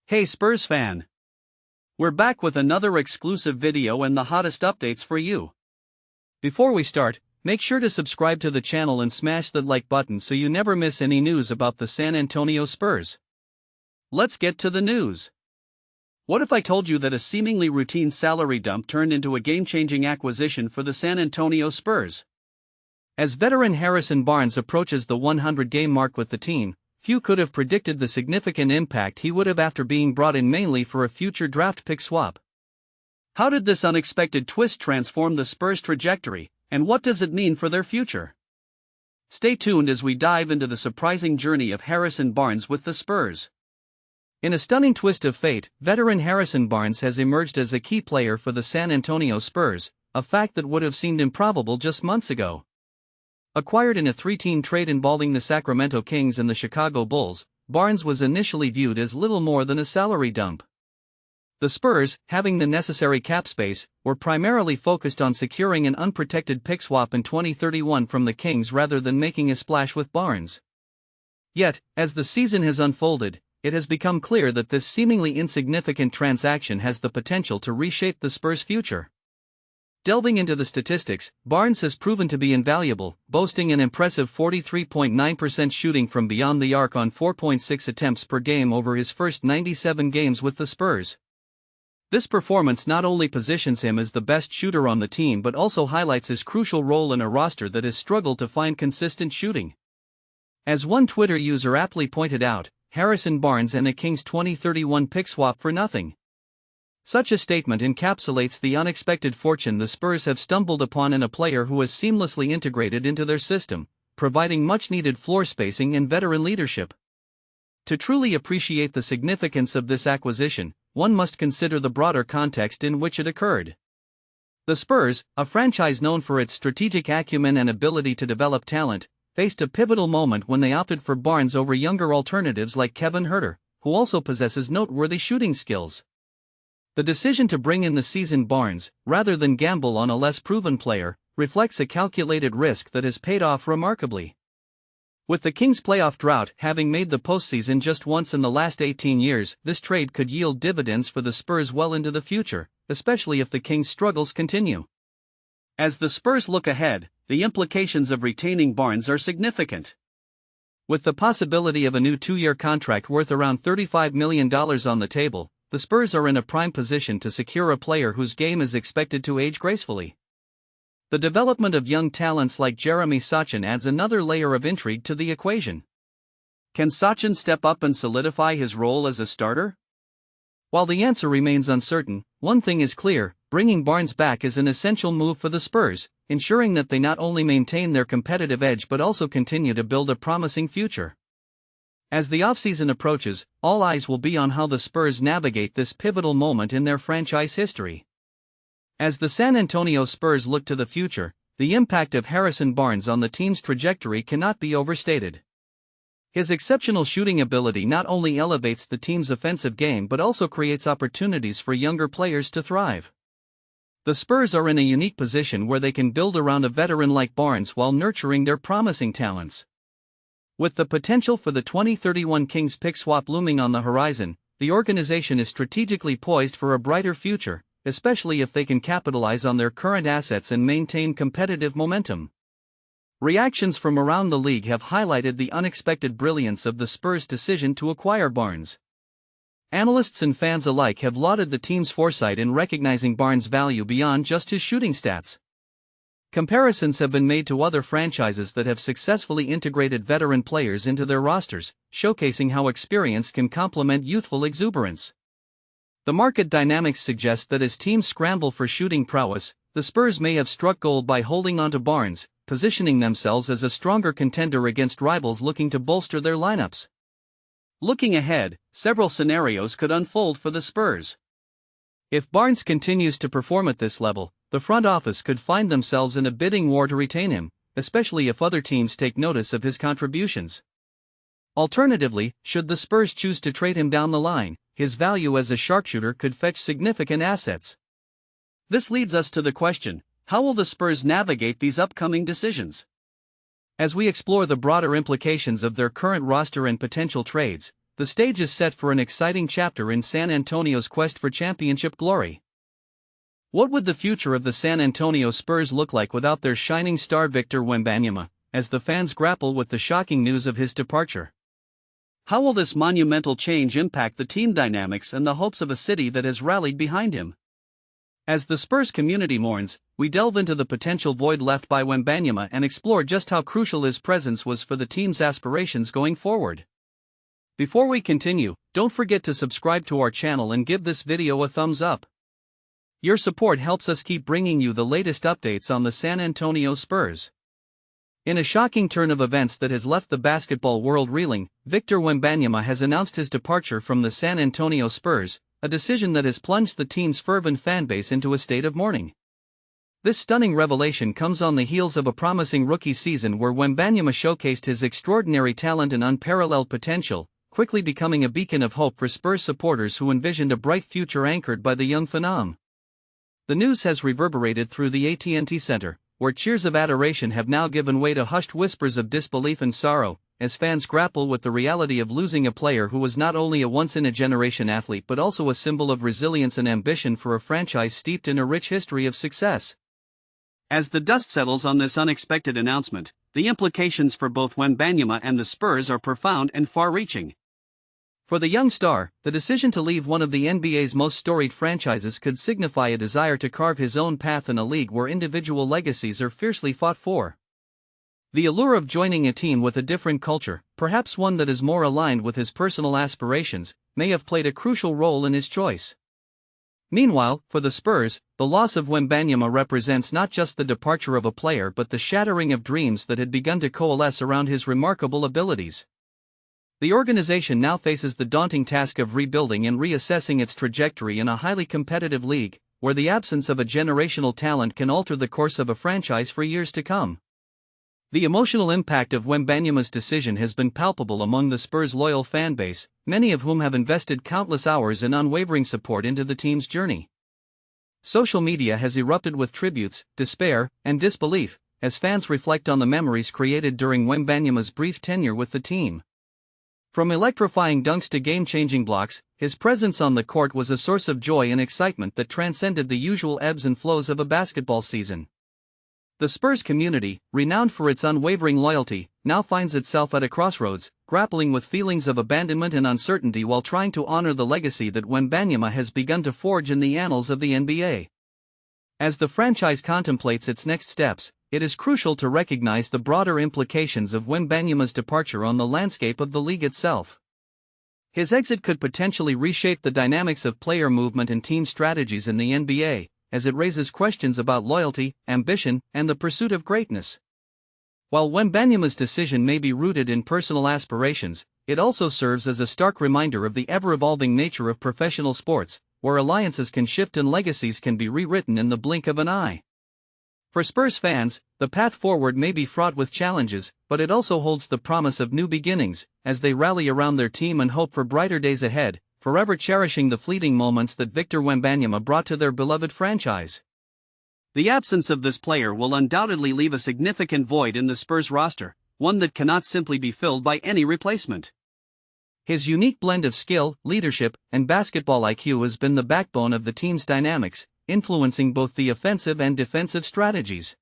Hey Spurs fan! We're back with another exclusive video and the hottest updates for you. Before we start, make sure to subscribe to the channel and smash the like button so you never miss any news about the San Antonio Spurs. Let's get to the news. What if I told you that a seemingly routine salary dump turned into a game-changing acquisition for the San Antonio Spurs? As veteran Harrison Barnes approaches the 100-game mark with the team, few could have predicted the significant impact he would have after being brought in mainly for a future draft pick swap. How did this unexpected twist transform the Spurs' trajectory, and what does it mean for their future? Stay tuned as we dive into the surprising journey of Harrison Barnes with the Spurs. In a stunning twist of fate, veteran Harrison Barnes has emerged as a key player for the San Antonio Spurs, a fact that would have seemed improbable just months ago. Acquired in a three-team trade involving the Sacramento Kings and the Chicago Bulls, Barnes was initially viewed as little more than a salary dump. The Spurs, having the necessary cap space, were primarily focused on securing an unprotected pick swap in 2031 from the Kings rather than making a splash with Barnes. Yet, as the season has unfolded, it has become clear that this seemingly insignificant transaction has the potential to reshape the Spurs' future. Delving into the statistics, Barnes has proven to be invaluable, boasting an impressive 43.9% shooting from beyond the arc on 4.6 attempts per game over his first 97 games with the Spurs. This performance not only positions him as the best shooter on the team but also highlights his crucial role in a roster that has struggled to find consistent shooting. As one Twitter user aptly pointed out, Harrison Barnes and a Kings 2031 pick swap for nothing. Such a statement encapsulates the unexpected fortune the Spurs have stumbled upon in a player who has seamlessly integrated into their system, providing much-needed floor spacing and veteran leadership. To truly appreciate the significance of this acquisition, one must consider the broader context in which it occurred. The Spurs, a franchise known for its strategic acumen and ability to develop talent, faced a pivotal moment when they opted for Barnes over younger alternatives like Kevin Huerter, who also possesses noteworthy shooting skills. The decision to bring in the seasoned Barnes, rather than gamble on a less proven player, reflects a calculated risk that has paid off remarkably. With the Kings' playoff drought having made the postseason just once in the last 18 years, this trade could yield dividends for the Spurs well into the future, especially if the Kings' struggles continue. As the Spurs look ahead, the implications of retaining Barnes are significant. With the possibility of a new 2-year contract worth around $35 million on the table, the Spurs are in a prime position to secure a player whose game is expected to age gracefully. The development of young talents like Jeremy Sochan adds another layer of intrigue to the equation. Can Sochan step up and solidify his role as a starter? While the answer remains uncertain, one thing is clear: bringing Barnes back is an essential move for the Spurs, ensuring that they not only maintain their competitive edge but also continue to build a promising future. As the offseason approaches, all eyes will be on how the Spurs navigate this pivotal moment in their franchise history. As the San Antonio Spurs look to the future, the impact of Harrison Barnes on the team's trajectory cannot be overstated. His exceptional shooting ability not only elevates the team's offensive game but also creates opportunities for younger players to thrive. The Spurs are in a unique position where they can build around a veteran like Barnes while nurturing their promising talents. With the potential for the 2031 Kings pick swap looming on the horizon, the organization is strategically poised for a brighter future, especially if they can capitalize on their current assets and maintain competitive momentum. Reactions from around the league have highlighted the unexpected brilliance of the Spurs' decision to acquire Barnes. Analysts and fans alike have lauded the team's foresight in recognizing Barnes' value beyond just his shooting stats. Comparisons have been made to other franchises that have successfully integrated veteran players into their rosters, showcasing how experience can complement youthful exuberance. The market dynamics suggest that as teams scramble for shooting prowess, the Spurs may have struck gold by holding onto Barnes, positioning themselves as a stronger contender against rivals looking to bolster their lineups. Looking ahead, several scenarios could unfold for the Spurs. If Barnes continues to perform at this level, the front office could find themselves in a bidding war to retain him, especially if other teams take notice of his contributions. Alternatively, should the Spurs choose to trade him down the line, his value as a sharpshooter could fetch significant assets. This leads us to the question: how will the Spurs navigate these upcoming decisions? As we explore the broader implications of their current roster and potential trades, the stage is set for an exciting chapter in San Antonio's quest for championship glory. What would the future of the San Antonio Spurs look like without their shining star Victor Wembanyama, as the fans grapple with the shocking news of his departure? How will this monumental change impact the team dynamics and the hopes of a city that has rallied behind him? As the Spurs community mourns, we delve into the potential void left by Wembanyama and explore just how crucial his presence was for the team's aspirations going forward. Before we continue, don't forget to subscribe to our channel and give this video a thumbs up. Your support helps us keep bringing you the latest updates on the San Antonio Spurs. In a shocking turn of events that has left the basketball world reeling, Victor Wembanyama has announced his departure from the San Antonio Spurs, a decision that has plunged the team's fervent fanbase into a state of mourning. This stunning revelation comes on the heels of a promising rookie season where Wembanyama showcased his extraordinary talent and unparalleled potential, quickly becoming a beacon of hope for Spurs supporters who envisioned a bright future anchored by the young phenom. The news has reverberated through the AT&T Center, where cheers of adoration have now given way to hushed whispers of disbelief and sorrow, as fans grapple with the reality of losing a player who was not only a once-in-a-generation athlete but also a symbol of resilience and ambition for a franchise steeped in a rich history of success. As the dust settles on this unexpected announcement, the implications for both Wembanyama and the Spurs are profound and far-reaching. For the young star, the decision to leave one of the NBA's most storied franchises could signify a desire to carve his own path in a league where individual legacies are fiercely fought for. The allure of joining a team with a different culture, perhaps one that is more aligned with his personal aspirations, may have played a crucial role in his choice. Meanwhile, for the Spurs, the loss of Wembanyama represents not just the departure of a player but the shattering of dreams that had begun to coalesce around his remarkable abilities. The organization now faces the daunting task of rebuilding and reassessing its trajectory in a highly competitive league, where the absence of a generational talent can alter the course of a franchise for years to come. The emotional impact of Wembanyama's decision has been palpable among the Spurs' loyal fan base, many of whom have invested countless hours in unwavering support into the team's journey. Social media has erupted with tributes, despair, and disbelief, as fans reflect on the memories created during Wembanyama's brief tenure with the team. From electrifying dunks to game-changing blocks, his presence on the court was a source of joy and excitement that transcended the usual ebbs and flows of a basketball season. The Spurs community, renowned for its unwavering loyalty, now finds itself at a crossroads, grappling with feelings of abandonment and uncertainty while trying to honor the legacy that Wembanyama has begun to forge in the annals of the NBA. As the franchise contemplates its next steps, it is crucial to recognize the broader implications of Wembanyama's departure on the landscape of the league itself. His exit could potentially reshape the dynamics of player movement and team strategies in the NBA, as it raises questions about loyalty, ambition, and the pursuit of greatness. While Wembanyama's decision may be rooted in personal aspirations, it also serves as a stark reminder of the ever-evolving nature of professional sports, where alliances can shift and legacies can be rewritten in the blink of an eye. For Spurs fans, the path forward may be fraught with challenges, but it also holds the promise of new beginnings, as they rally around their team and hope for brighter days ahead, forever cherishing the fleeting moments that Victor Wembanyama brought to their beloved franchise. The absence of this player will undoubtedly leave a significant void in the Spurs roster, one that cannot simply be filled by any replacement. His unique blend of skill, leadership, and basketball IQ has been the backbone of the team's dynamics, influencing both the offensive and defensive strategies.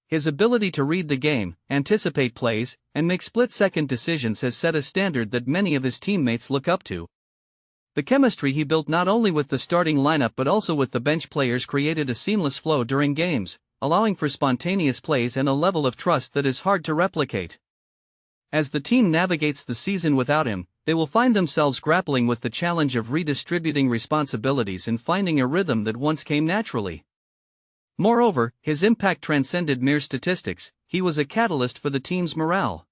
His ability to read the game, anticipate plays, and make split-second decisions has set a standard that many of his teammates look up to. The chemistry he built not only with the starting lineup but also with the bench players created a seamless flow during games, allowing for spontaneous plays and a level of trust that is hard to replicate. As the team navigates the season without him, they will find themselves grappling with the challenge of redistributing responsibilities and finding a rhythm that once came naturally. Moreover, his impact transcended mere statistics. He was a catalyst for the team's morale.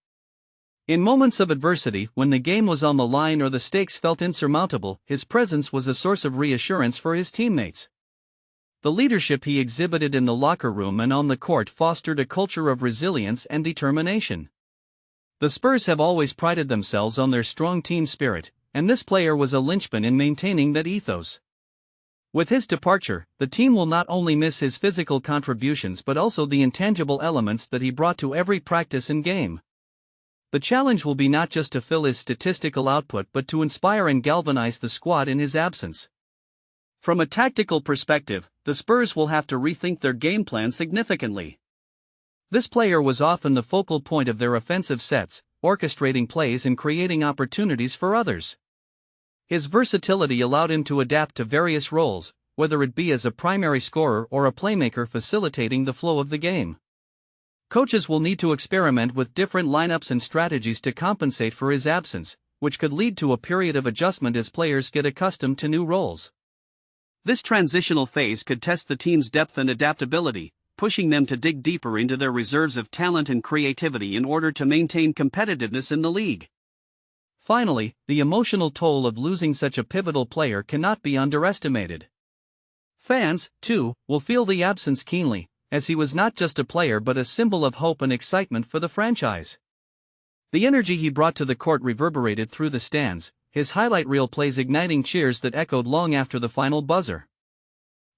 In moments of adversity, when the game was on the line or the stakes felt insurmountable, his presence was a source of reassurance for his teammates. The leadership he exhibited in the locker room and on the court fostered a culture of resilience and determination. The Spurs have always prided themselves on their strong team spirit, and this player was a linchpin in maintaining that ethos. With his departure, the team will not only miss his physical contributions but also the intangible elements that he brought to every practice and game. The challenge will be not just to fill his statistical output but to inspire and galvanize the squad in his absence. From a tactical perspective, the Spurs will have to rethink their game plan significantly. This player was often the focal point of their offensive sets, orchestrating plays and creating opportunities for others. His versatility allowed him to adapt to various roles, whether it be as a primary scorer or a playmaker facilitating the flow of the game. Coaches will need to experiment with different lineups and strategies to compensate for his absence, which could lead to a period of adjustment as players get accustomed to new roles. This transitional phase could test the team's depth and adaptability, pushing them to dig deeper into their reserves of talent and creativity in order to maintain competitiveness in the league. Finally, the emotional toll of losing such a pivotal player cannot be underestimated. Fans, too, will feel the absence keenly, as he was not just a player but a symbol of hope and excitement for the franchise. The energy he brought to the court reverberated through the stands, his highlight reel plays igniting cheers that echoed long after the final buzzer.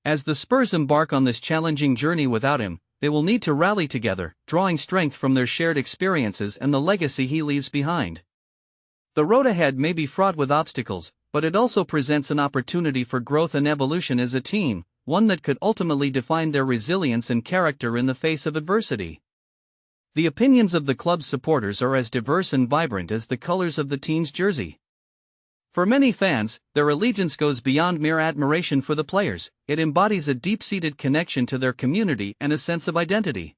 As the Spurs embark on this challenging journey without him, they will need to rally together, drawing strength from their shared experiences and the legacy he leaves behind. The road ahead may be fraught with obstacles, but it also presents an opportunity for growth and evolution as a team, one that could ultimately define their resilience and character in the face of adversity. The opinions of the club's supporters are as diverse and vibrant as the colors of the team's jersey. For many fans, their allegiance goes beyond mere admiration for the players. It embodies a deep-seated connection to their community and a sense of identity.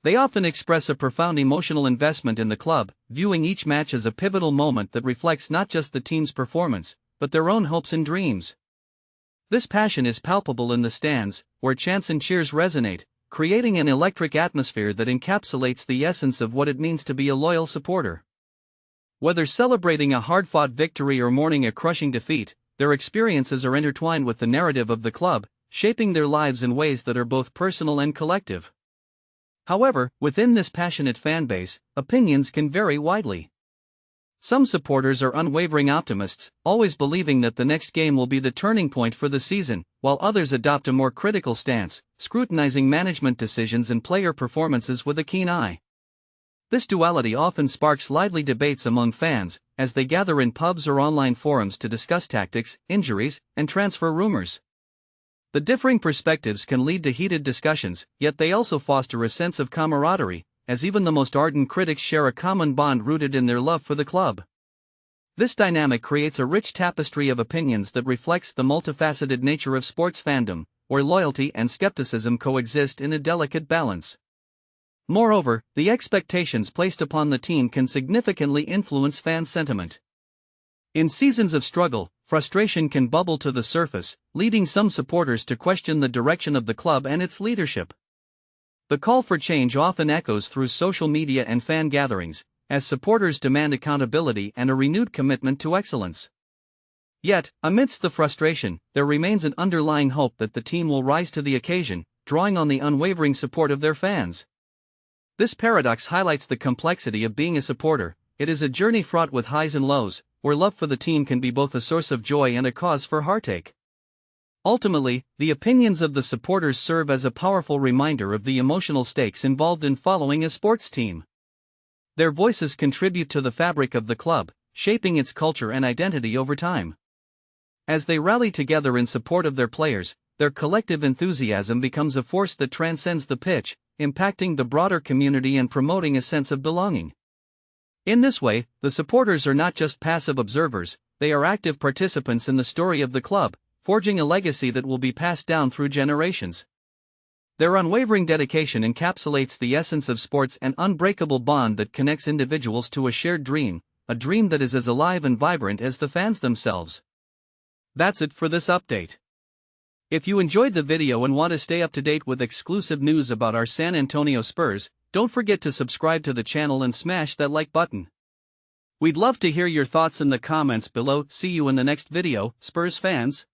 They often express a profound emotional investment in the club, viewing each match as a pivotal moment that reflects not just the team's performance, but their own hopes and dreams. This passion is palpable in the stands, where chants and cheers resonate, creating an electric atmosphere that encapsulates the essence of what it means to be a loyal supporter. Whether celebrating a hard-fought victory or mourning a crushing defeat, their experiences are intertwined with the narrative of the club, shaping their lives in ways that are both personal and collective. However, within this passionate fanbase, opinions can vary widely. Some supporters are unwavering optimists, always believing that the next game will be the turning point for the season, while others adopt a more critical stance, scrutinizing management decisions and player performances with a keen eye. This duality often sparks lively debates among fans, as they gather in pubs or online forums to discuss tactics, injuries, and transfer rumors. The differing perspectives can lead to heated discussions, yet they also foster a sense of camaraderie, as even the most ardent critics share a common bond rooted in their love for the club. This dynamic creates a rich tapestry of opinions that reflects the multifaceted nature of sports fandom, where loyalty and skepticism coexist in a delicate balance. Moreover, the expectations placed upon the team can significantly influence fan sentiment. In seasons of struggle, frustration can bubble to the surface, leading some supporters to question the direction of the club and its leadership. The call for change often echoes through social media and fan gatherings, as supporters demand accountability and a renewed commitment to excellence. Yet, amidst the frustration, there remains an underlying hope that the team will rise to the occasion, drawing on the unwavering support of their fans. This paradox highlights the complexity of being a supporter. It is a journey fraught with highs and lows, where love for the team can be both a source of joy and a cause for heartache. Ultimately, the opinions of the supporters serve as a powerful reminder of the emotional stakes involved in following a sports team. Their voices contribute to the fabric of the club, shaping its culture and identity over time. As they rally together in support of their players, their collective enthusiasm becomes a force that transcends the pitch, impacting the broader community and promoting a sense of belonging. In this way, the supporters are not just passive observers, they are active participants in the story of the club, forging a legacy that will be passed down through generations. Their unwavering dedication encapsulates the essence of sports, an unbreakable bond that connects individuals to a shared dream, a dream that is as alive and vibrant as the fans themselves. That's it for this update. If you enjoyed the video and want to stay up to date with exclusive news about our San Antonio Spurs, don't forget to subscribe to the channel and smash that like button. We'd love to hear your thoughts in the comments below. See you in the next video, Spurs fans.